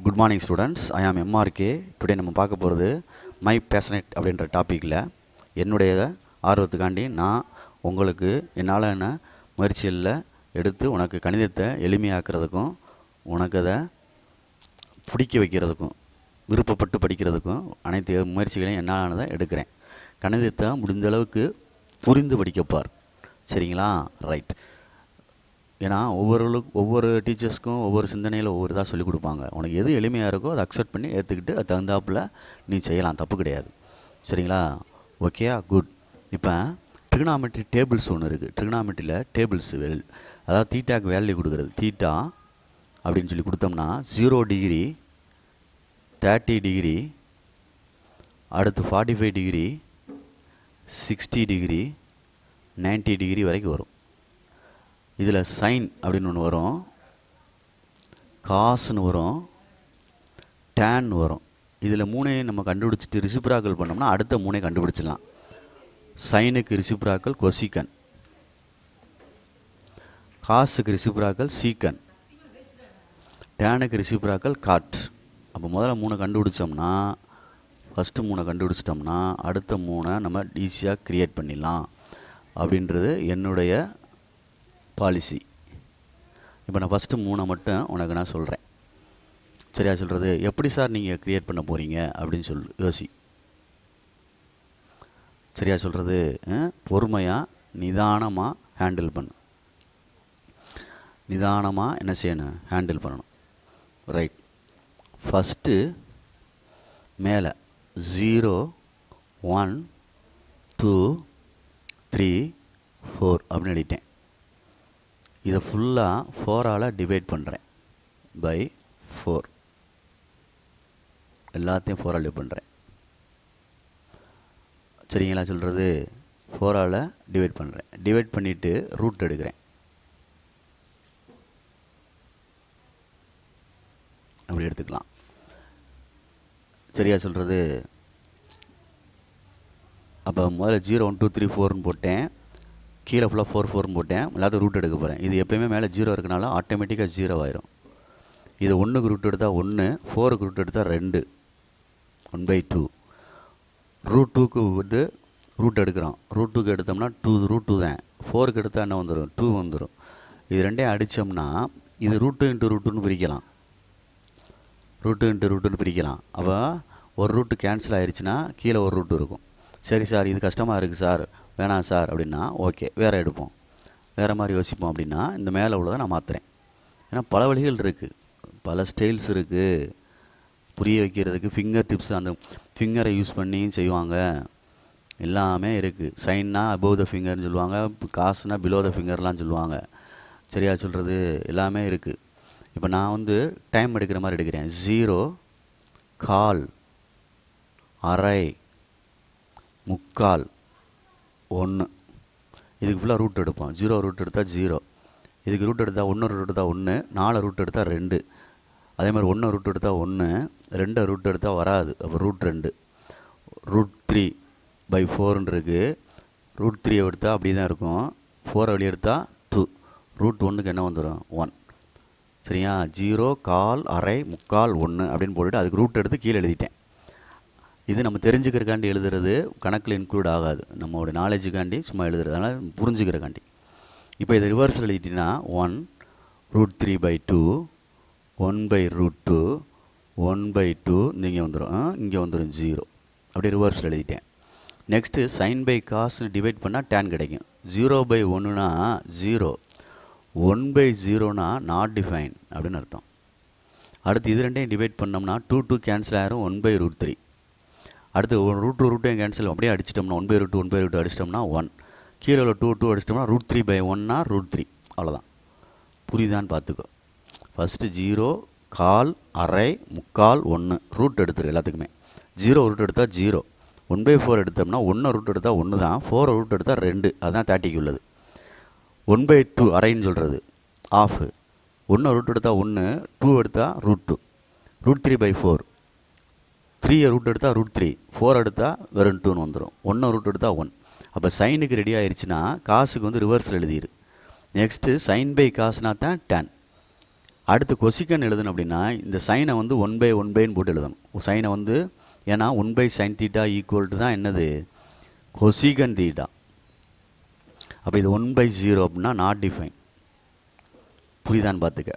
Good morning students. ஐ ஆம் MRK. Today நம்ம பார்க்க போகிறது மை பேஷனேட் அப்படின்ற டாப்பிக்கில் என்னுடைய ஆர்வத்துக்காண்டி நான் உங்களுக்கு என்னால் என்ன முயற்சிகளில் எடுத்து உனக்கு கணிதத்தை எளிமையாக்குறதுக்கும் உனக்கு அதை பிடிக்க வைக்கிறதுக்கும் விருப்பப்பட்டு படிக்கிறதுக்கும் அனைத்து முயற்சிகளையும் என்னாலானதை எடுக்கிறேன். கணிதத்தை முடிந்த அளவுக்கு புரிந்து படிக்கப்பார். சரிங்களா? ரைட். ஏன்னா ஒவ்வொரு டீச்சர்ஸ்க்கும் ஒவ்வொரு சிந்தனையில் ஒவ்வொரு இதாக சொல்லிக் கொடுப்பாங்க. உனக்கு எது எளிமையாக இருக்கோ அதை அக்செப்ட் பண்ணி ஏற்றுக்கிட்டு அது தகுந்தாப்பில் நீ செய்யலாம், தப்பு கிடையாது. சரிங்களா? ஓகேயா? குட். இப்போ ட்ரிகனாமெட்ரி டேபிள்ஸ் ஒன்று இருக்குது. ட்ரிகனாமெட்ரியில் டேபிள்ஸ் அதாவது தீட்டாக்கு வேல்யூ கொடுக்குறது. தீட்டா அப்படின்னு சொல்லி கொடுத்தோம்னா 0 டிகிரி, 30 டிகிரி, அடுத்து 45 டிகிரி, 60 டிகிரி, 90 டிகிரி வரைக்கும் வரும். இதில் சைன் அப்படின்னு ஒன்று வரும், காசுன்னு வரும், டேன் வரும். இதில் மூணையும் நம்ம கண்டுபிடிச்சிட்டு ரிசிப்ராக்கல் பண்ணோம்னா அடுத்த மூணையும் கண்டுபிடிச்சிடலாம். சைனுக்கு ரிசிப்ராக்கல் கொசிக்கன், காசுக்கு ரிசிப்ராக்கல் சீக்கன், டேனுக்கு ரிசிப்ராக்கல் காட். அப்போ முதல்ல 3 கண்டுபிடிச்சோம்னா, ஃபஸ்ட்டு 3 கண்டுபிடிச்சிட்டோம்னா அடுத்த 3 நம்ம ஈஸியாக க்ரியேட் பண்ணிடலாம் அப்படின்றது என்னுடைய பாலிசி. இப்போ நான் ஃபஸ்ட்டு 3 மட்டும் உனக்கு நான் சொல்கிறேன். சரியா சொல்கிறது? எப்படி சார் நீங்கள் க்ரியேட் பண்ண போகிறீங்க அப்படின்னு யோசி. சரியா சொல்கிறது? பொறுமையாக நிதானமாக ஹேண்டில் பண்ணு. நிதானமாக என்ன செய்யணும்? ஹேண்டில் பண்ணணும். ரைட். ஃபஸ்ட்டு மேலே 0 1 2 3 4 அப்படின்னு எழுதிட்டேன். இதை ஃபுல்லாக 4ஆல் டிவைட் பண்ணுறேன். பை 4 எல்லாத்தையும் 4ஆல் டிவைட் பண்ணுறேன். சரிங்களா சொல்கிறது? 4ஆல் டிவைட் பண்ணுறேன். டிவைட் பண்ணிவிட்டு ரூட் எடுக்கிறேன். அப்படி எடுத்துக்கலாம். சரியா சொல்கிறது? அப்போ முதல்ல 0 1 2 3 4ன்னு போட்டேன். கீழே ஃபுல்லாக 4 4ன்னு போட்டேன். எல்லாத்தையும் ரூட் எடுக்க போகிறேன். இது எப்போயுமே மேலே 0 இருக்கனால ஆட்டோமேட்டிக்காக 0 ஆயிரும். இது 1க்கு ரூட் எடுத்தால் 1, 4க்கு ரூட் எடுத்தால் 2, 1/2. ரூட் 2க்கு வந்து ரூட் எடுக்கிறோம். ரூட் 2க்கு எடுத்தோம்னா ரூட் 2 தான். 4க்கு எடுத்தால் என்ன வந்துடும்? 2 வந்துடும். இது ரெண்டையும் அடித்தோம்னா இது ரூட் 2 இன்ட்டு ரூட் 2ன்னு பிரிக்கலாம். ரூட் 2 இன்ட்டு ரூட் 2ன்னு பிரிக்கலாம். அப்போ ஒரு ரூட்டு கேன்சல் ஆயிடுச்சுன்னா கீழே ஒரு ரூட் இருக்கும். சரி சார், இது கஷ்டமாக இருக்குது சார், வேணாம் சார் அப்படின்னா ஓகே, வேறு எடுப்போம், வேறு மாதிரி யோசிப்போம். அப்படின்னா இந்த மேலே உள்ளதை நான் மாற்றுறேன். ஏன்னா பல வழிகள் இருக்குது, பல ஸ்டைல்ஸ் இருக்குது புரிய வைக்கிறதுக்கு. ஃபிங்கர் டிப்ஸ், அந்த ஃபிங்கரை யூஸ் பண்ணி செய்வாங்க, எல்லாமே இருக்குது. சைன்னா அபோவ் த ஃபிங்கர்னு சொல்லுவாங்க, காசுனா பிலோ த ஃபிங்கர்லாம் சொல்லுவாங்க. சரியா சொல்கிறது? எல்லாமே இருக்குது. இப்போ நான் வந்து டைம் எடுக்கிற மாதிரி எடுக்கிறேன். 0 கால், அரை, முக்கால், 1. இதுக்கு ஃபுல்லாக ரூட் எடுப்போம். 0 ரூட் எடுத்தால் 0, இதுக்கு ரூட் எடுத்தால் 1 ரூட் எடுத்தால் 1, 4 ரூட் எடுத்தால் 2, அதே மாதிரி 1 ரூட் எடுத்தால் 1, 2 ரூட் எடுத்தால் வராது, அப்போ ரூட் 2. ரூட் 3/4 இருக்குது. ரூட் 3 எடுத்தால் அப்படி தான் இருக்கும். 4 வெளியே எடுத்தால் 2. ரூட் 1க்கு என்ன வந்துடும்? 1. சரியா? 0 கால், அரை, முக்கால், 1 அப்படின்னு போட்டுட்டு அதுக்கு ரூட் எடுத்து கீழே எழுதிட்டேன். இது நம்ம தெரிஞ்சுக்கிறக்காண்டி எழுதுறது, கணக்கில் இன்க்ளூட் ஆகாது, நம்மளோட நாலேஜுக்காண்டி சும்மா எழுதுறது, அதனால் புரிஞ்சுக்கிறக்காண்டி. இப்போ இதை ரிவர்ஸில் எழுதிட்டிங்கன்னா 1 ரூட் 3/2, 1/√2, 1/2 இங்கே வந்துடும். இங்கே வந்துடும் 0. அப்படியே ரிவர்ஸில் எழுதிட்டேன். நெக்ஸ்ட்டு சைன் பை காஸ்ன்னு டிவைட் பண்ணால் டேன் கிடைக்கும். 0/1னா 0, 1/0னா நாட் டிஃபைன் அப்படின்னு அர்த்தம். அடுத்து இது ரெண்டையும் டிவைட் பண்ணோம்னா 2 கேன்சல் ஆயிரும், 1/√3. அடுத்து ரூட்டையும் கேன்சல் அப்படியே அடிச்சிட்டோம்னா 1/√2 அடிச்சிட்டோம்னா 1. கீழே உள்ள 2 அடிச்சிட்டோம்னா ரூட் 3/1னா ரூட் 3. அவ்வளோதான். புரியுதான்னு பார்த்துக்கோ. ஃபஸ்ட்டு 0 கால், அரை, முக்கால், 1 ரூட் எடுத்துரு எல்லாத்துக்குமே. 0 ரூட் எடுத்தால் 0, 1/4 எடுத்தோம்னா 1 ரூட் எடுத்தால் 1 தான், 4 ரூட் எடுத்தால் 2, அதுதான் 30க்கு உள்ளது. 1/2 அரைன்னு சொல்கிறது ஆஃபு. 1 ரூட் எடுத்தால் 1, 2 எடுத்தால் ரூட் 2, ரூட் 3/4. 3 ரூட் எடுத்தால் ரூட் 3, 4 எடுத்தால் வெறும் 2ன்னு வந்துடும். 1 ரூட் எடுத்தால் 1. அப்போ சைனுக்கு ரெடி ஆயிடுச்சுன்னா காசுக்கு வந்து ரிவர்ஸில் எழுதிடு. நெக்ஸ்ட்டு சைன் பை காசுனா தான் டேன். அடுத்து கொசிக்கன் எழுதணும் அப்படின்னா இந்த சைனை வந்து 1/1 போட்டு எழுதணும். சைனை வந்து ஏன்னா 1/sin θ ஈக்குவல் டு தான் என்னது கொசிகன் தீட்டா. அப்போ இது 1/0 அப்படின்னா நாட் டிஃபைன். புரியுதான்னு பார்த்துக்க.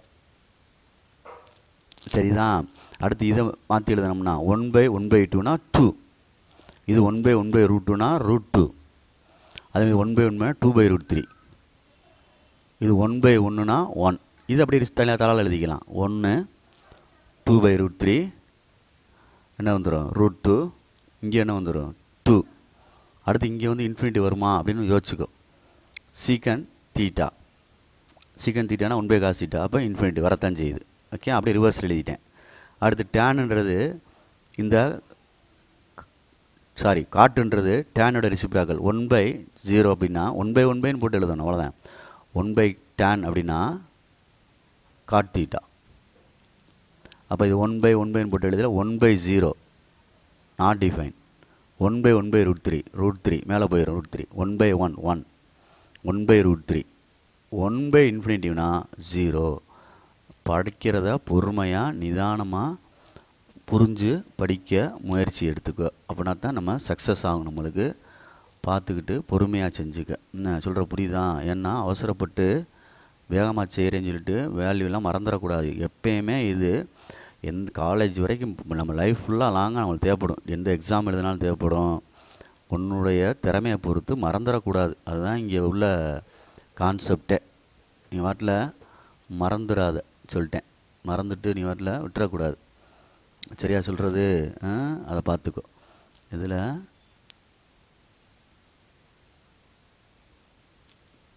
சரிதான். அடுத்து இதை மாற்றி எழுதணும்னா 1/1/2னா 2. இது 1/1/√2னா √2. அதேமாதிரி 1/1 2/√3. இது 1/1னா 1. இது அப்படி தனியாக தலால் எழுதிக்கலாம். 1 2/√3 என்ன வந்துடும் √2. இங்கே என்ன வந்துடும் 2. அடுத்து இங்கே வந்து இன்ஃபினிட்டி வருமா அப்படின்னு யோசிச்சுக்கோ. சீக்கன் தீட்டா தீட்டானா 1/cos θ. அப்போ இன்ஃபினிட்டி வரத்தான் செய்யுது. ஓகே, அப்படியே ரிவர்ஸ் எழுதிட்டேன். அடுத்து டேனுன்றது இந்த காட்டுன்றது டேனோட ரெசிப்ராக்கல் 1/0 அப்படின்னா 1/1 போட்டு எழுதணும். அவ்வளோதான். 1/tan அப்படின்னா காட் தீட்டா. அப்போ இது 1/1 போட்டு எழுதில 1/0 நாட் டிஃபைன். 1/1/√3 மேலே போயிடும் √3. 1/1 1 1/√3 1/∞ 0. படிக்கிறத பொறுமையாக நிதானமாக புரிஞ்சு படிக்க முயற்சி எடுத்துக்கோ. அப்படின்னா தான் நம்ம சக்ஸஸ் ஆகும். நம்மளுக்கு பார்த்துக்கிட்டு பொறுமையாக செஞ்சுக்க. என்ன சொல்கிற புரியுதா? ஏன்னா அவசரப்பட்டு வேகமாக செய்கிறேன்னு சொல்லிட்டு வேல்யூலாம் மறந்துடக்கூடாது. எப்பயுமே இது எந்த காலேஜ் வரைக்கும் நம்ம லைஃப் ஃபுல்லாக லாங்காக நம்மளுக்கு தேவைப்படும். எந்த எக்ஸாம் எழுதினாலும் தேவைப்படும். உன்னுடைய திறமையை பொறுத்து மறந்துடக்கூடாது. அதுதான் இங்கே உள்ள கான்செப்டே. நீ வாட்டில் மறந்துடாத சொல்லிட்டேன். மறந்துட்டு நீ வாட்டில் விட்டுறக்கூடாது. சரியா சொல்கிறது? அதை பார்த்துக்கோ. இதில்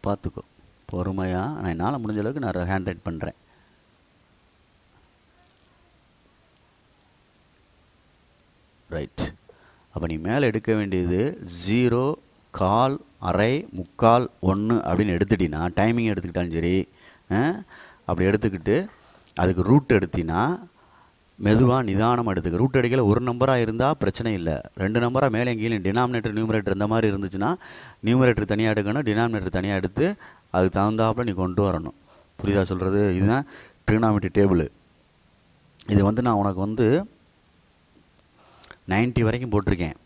பார்த்துக்கோ பொறுமையாக. நான் என்னால் முடிஞ்ச அளவுக்கு நான் ஹேண்ட் ரைட் பண்ணுறேன். ரைட். அப்போ நீ மேலே எடுக்க வேண்டியது 0, 1/4, அரை, 3/4, 1 அப்படின்னு எடுத்துட்டினா, டைமிங் எடுத்துக்கிட்டாலும் சரி, அப்படி எடுத்துக்கிட்டு அதுக்கு ரூட் எடுத்தினா மெதுவாக நிதானமாக எடுத்துக்க. ரூட் அடிக்கல ஒரு நம்பராக இருந்தால் பிரச்சனை இல்லை. 2 நம்பராக மேலே கீழே டினாமினேட்டர் நியூமரேட்டர் இந்த மாதிரி இருந்துச்சுன்னா நியூமரேட்டர் தனியாக எடுக்கணும், டினாமினேட்டர் தனியாக எடுத்து அதுக்கு தகுந்தாப்பில் நீ கொண்டு வரணும். புரியுதா சொல்கிறது? இதுதான் ட்ரிகனாமெட்ரி டேபிள். இது வந்து நான் உனக்கு வந்து 90 வரைக்கும் போட்டிருக்கேன்.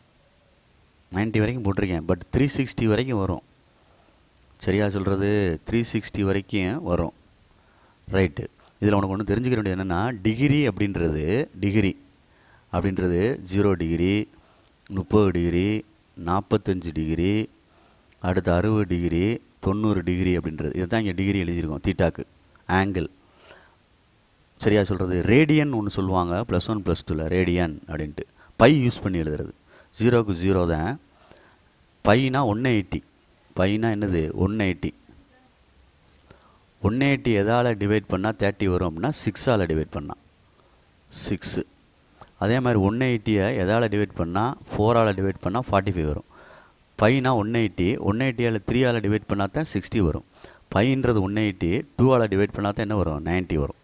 90 வரைக்கும் போட்டிருக்கேன். பட் 360 வரைக்கும் வரும். சரியா சொல்கிறது? 360 வரைக்கும் வரும். ரைட்டு. இதில் உனக்கு ஒன்று தெரிஞ்சுக்க வேண்டியது என்னென்னா, டிகிரி அப்படின்றது 0 டிகிரி, 30 டிகிரி, 45 டிகிரி, அடுத்து 60 டிகிரி, 90 டிகிரி அப்படின்றது. இதை தான் இங்கே டிகிரி எழுதியிருக்கோம் தீட்டாக்கு. ஆங்கிள். சரியா சொல்கிறது? ரேடியன் ஒன்று சொல்லுவாங்க +1 +2ல் ரேடியன் அப்படின்ட்டு. பை யூஸ் பண்ணி எழுதுறது. 0க்கு 0 தான். பைனா 180. பைனா என்னது 180. 180 எதால் டிவைட் பண்ணால் 30 வரும் அப்படின்னா 6ஆல் டிவைட் பண்ணால் 6. அதே மாதிரி 180 எதால் டிவைட் பண்ணால் 4ஆல் டிவைட் பண்ணால் 45 வரும். பைனா 180. 180 3ஆல் டிவைட் பண்ணால் தான் 60 வரும். பைன்றது 180. 2ஆல் டிவைட் பண்ணால் தான் என்ன வரும் 90 வரும்.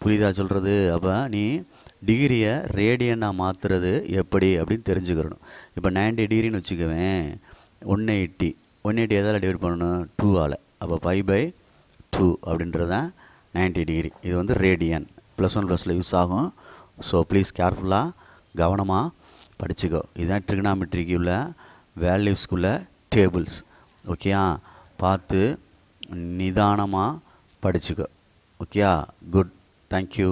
புரியுதா சொல்கிறது? அப்போ நீ டிகிரியை ரேடியனாக மாற்றுறது எப்படி அப்படின்னு தெரிஞ்சுக்கிறணும். இப்போ 90 டிகிரின்னு வச்சுக்குவேன். 180 எதால் டிவைட் பண்ணணும் 2ஆல். அப்போ π/2 அப்படின்றது தான் 90 டிகிரி. இது வந்து ரேடியன். +1 +ல் யூஸ் ஆகும். ஸோ ப்ளீஸ் கேர்ஃபுல்லாக கவனமாக படிச்சுக்கோ. இதுதான் ட்ரிகனாமெட்ரிக்கு உள்ள வேல்யூஸ்க்குள்ள டேபிள்ஸ். ஓகேயா? பார்த்து நிதானமாக படிச்சுக்கோ. ஓகேயா? குட். தேங்க்யூ.